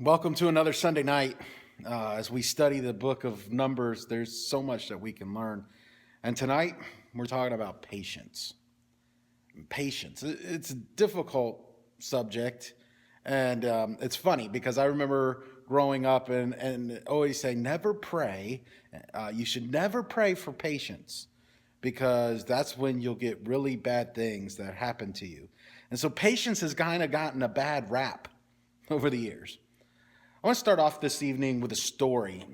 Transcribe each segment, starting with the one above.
Welcome to another Sunday night. As we study the book of Numbers, there's so much that we can learn. And tonight, we're talking about patience. Patience. It's a difficult subject. And it's funny because I remember growing up and always saying, never pray. You should never pray for patience because that's when you'll get really bad things that happen to you. And so patience has kind of gotten a bad rap over the years. I want to start off this evening with a story.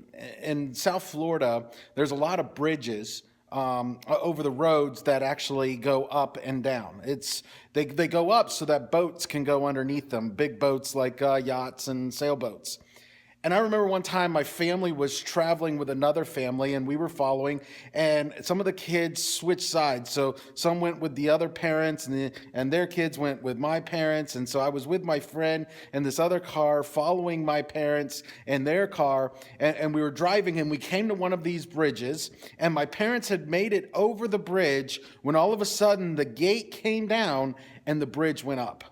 In South Florida, there's a lot of bridges over the roads that actually go up and down. They go up so that boats can go underneath them, big boats like yachts and sailboats. And I remember one time my family was traveling with another family and we were following, and some of the kids switched sides. So some went with the other parents and their kids went with my parents. And so I was with my friend in this other car following my parents in their car. And we were driving and we came to one of these bridges, and my parents had made it over the bridge when all of a sudden the gate came down and the bridge went up.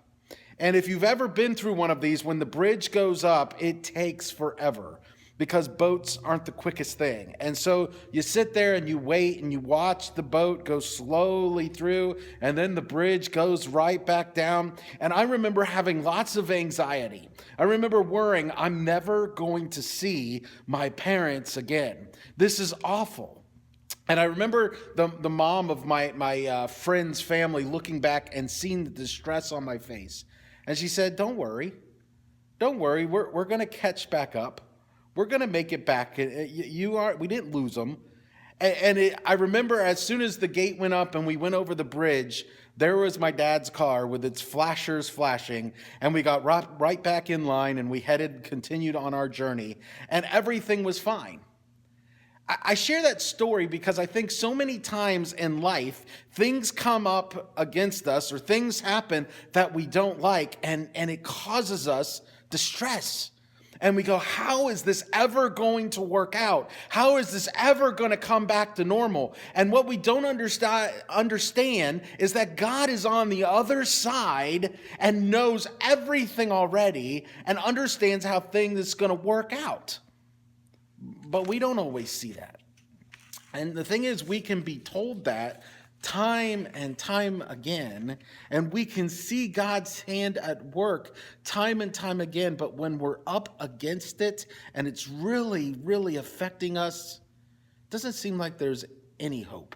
And if you've ever been through one of these, when the bridge goes up, it takes forever because boats aren't the quickest thing. And so you sit there and you wait and you watch the boat go slowly through, and then the bridge goes right back down. And I remember having lots of anxiety. I remember worrying, I'm never going to see my parents again. This is awful. And I remember the mom of my friend's family looking back and seeing the distress on my face. And she said, don't worry, we're going to catch back up. We're going to make it back. We didn't lose them. I remember as soon as the gate went up and we went over the bridge, there was my dad's car with its flashers flashing, and we got right back in line and we continued on our journey, and everything was fine. I share that story because I think so many times in life, things come up against us or things happen that we don't like, and it causes us distress. And we go, how is this ever going to work out? How is this ever going to come back to normal? And what we don't understand is that God is on the other side and knows everything already and understands how things is going to work out. But we don't always see that. And the thing is, we can be told that time and time again, and we can see God's hand at work time and time again, but when we're up against it and it's really, really affecting us, it doesn't seem like there's any hope.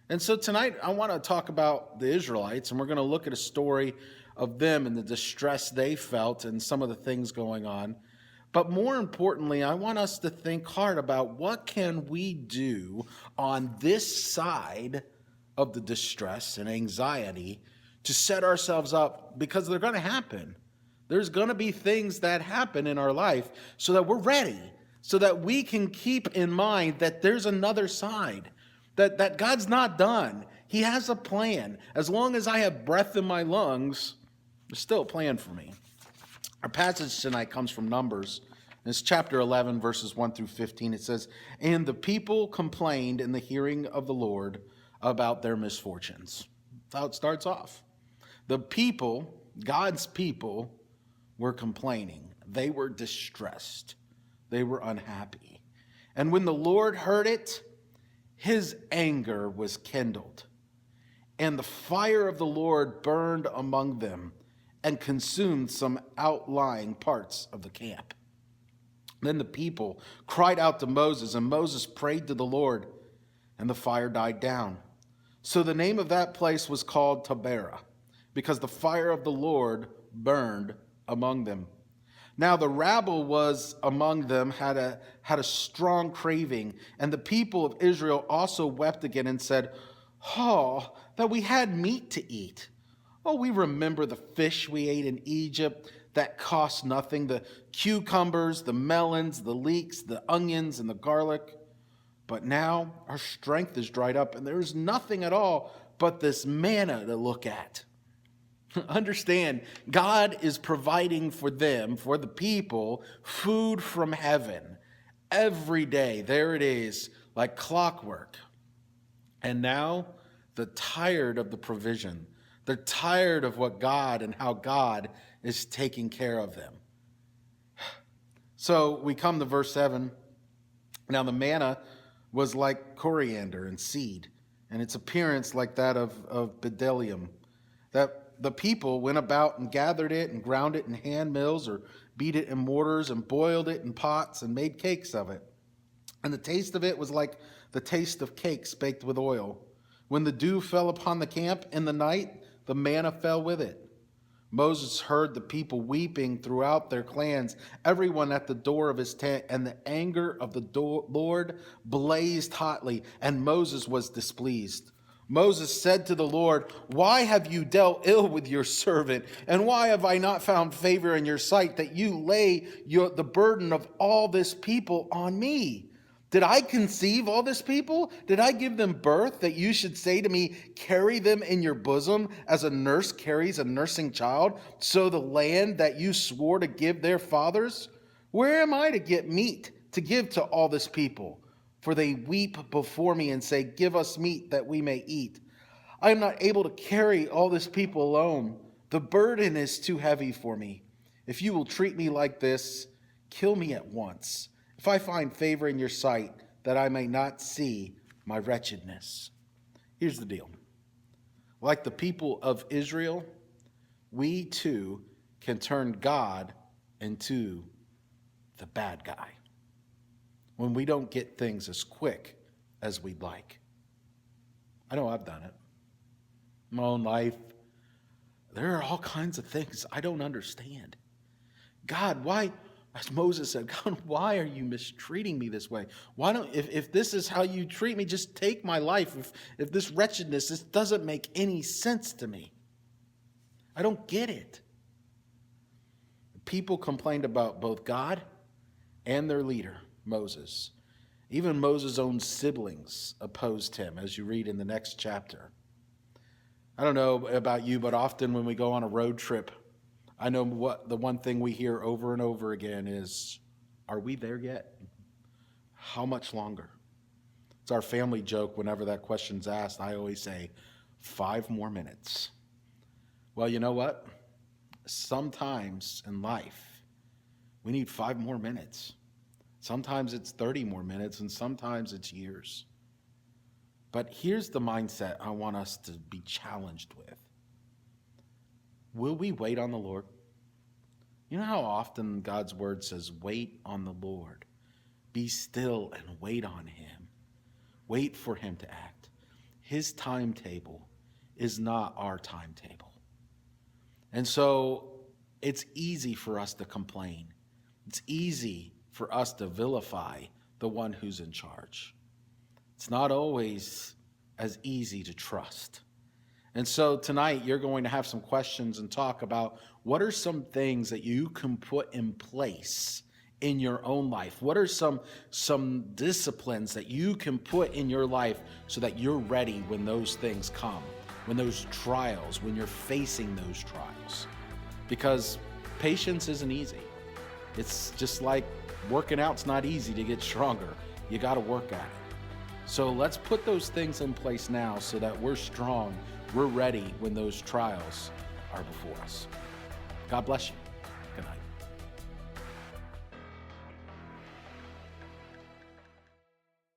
And so tonight, I want to talk about the Israelites, and we're going to look at a story of them and the distress they felt and some of the things going on. But more importantly, I want us to think hard about what can we do on this side of the distress and anxiety to set ourselves up, because they're going to happen. There's going to be things that happen in our life so that we're ready, so that we can keep in mind that there's another side, that God's not done. He has a plan. As long as I have breath in my lungs, there's still a plan for me. Our passage tonight comes from Numbers. It's chapter 11, verses 1 through 15. It says, and the people complained in the hearing of the Lord about their misfortunes. That's how it starts off. The people, God's people, were complaining. They were distressed. They were unhappy. And when the Lord heard it, his anger was kindled. And the fire of the Lord burned among them and consumed some outlying parts of the camp. Then the people cried out to Moses, and Moses prayed to the Lord, and the fire died down. So the name of that place was called Taberah, because the fire of the Lord burned among them. Now the rabble was among them, had a strong craving, and the people of Israel also wept again and said, oh, that we had meat to eat. Oh, we remember the fish we ate in Egypt that cost nothing, the cucumbers, the melons, the leeks, the onions, and the garlic. But now our strength is dried up, and there is nothing at all but this manna to look at. Understand, God is providing for them, for the people, food from heaven. Every day, there it is, like clockwork. And now they're tired of the provision. They're tired of what God and how God is taking care of them. So we come to verse 7. Now the manna was like coriander and seed, and its appearance like that of bdellium. That the people went about and gathered it and ground it in hand mills or beat it in mortars and boiled it in pots and made cakes of it. And the taste of it was like the taste of cakes baked with oil. When the dew fell upon the camp in the night, the manna fell with it. Moses heard the people weeping throughout their clans, everyone at the door of his tent, and the anger of the Lord blazed hotly, and Moses was displeased. Moses said to the Lord, "Why have you dealt ill with your servant? And why have I not found favor in your sight that you lay the burden of all this people on me? Did I conceive all this people? Did I give them birth that you should say to me, carry them in your bosom as a nurse carries a nursing child, so the land that you swore to give their fathers? Where am I to get meat to give to all this people? For they weep before me and say, give us meat that we may eat. I am not able to carry all this people alone. The burden is too heavy for me. If you will treat me like this, kill me at once. If I find favor in your sight, that I may not see my wretchedness." Here's the deal. Like the people of Israel, we too can turn God into the bad guy when we don't get things as quick as we'd like. I know I've done it. In my own life, there are all kinds of things I don't understand. God, why? As Moses said, God, why are you mistreating me this way? Why don't, if this is how you treat me, just take my life. If this wretchedness, this doesn't make any sense to me. I don't get it. People complained about both God and their leader, Moses. Even Moses' own siblings opposed him, as you read in the next chapter. I don't know about you, but often when we go on a road trip, I know what the one thing we hear over and over again is, are we there yet? How much longer? It's our family joke whenever that question's asked. I always say, 5 more minutes. Well, you know what? Sometimes in life, we need 5 more minutes. Sometimes it's 30 more minutes, and sometimes it's years. But here's the mindset I want us to be challenged with. Will we wait on the Lord? You know how often God's word says, wait on the Lord. Be still and wait on him. Wait for him to act. His timetable is not our timetable. And so it's easy for us to complain. It's easy for us to vilify the one who's in charge. It's not always as easy to trust. And so tonight you're going to have some questions and talk about what are some things that you can put in place in your own life? What are some disciplines that you can put in your life so that you're ready when those things come, when those trials, when you're facing those trials? Because patience isn't easy. It's just like working out's not easy to get stronger. You got to work at it. So let's put those things in place now so that we're strong. We're ready when those trials are before us. God bless you.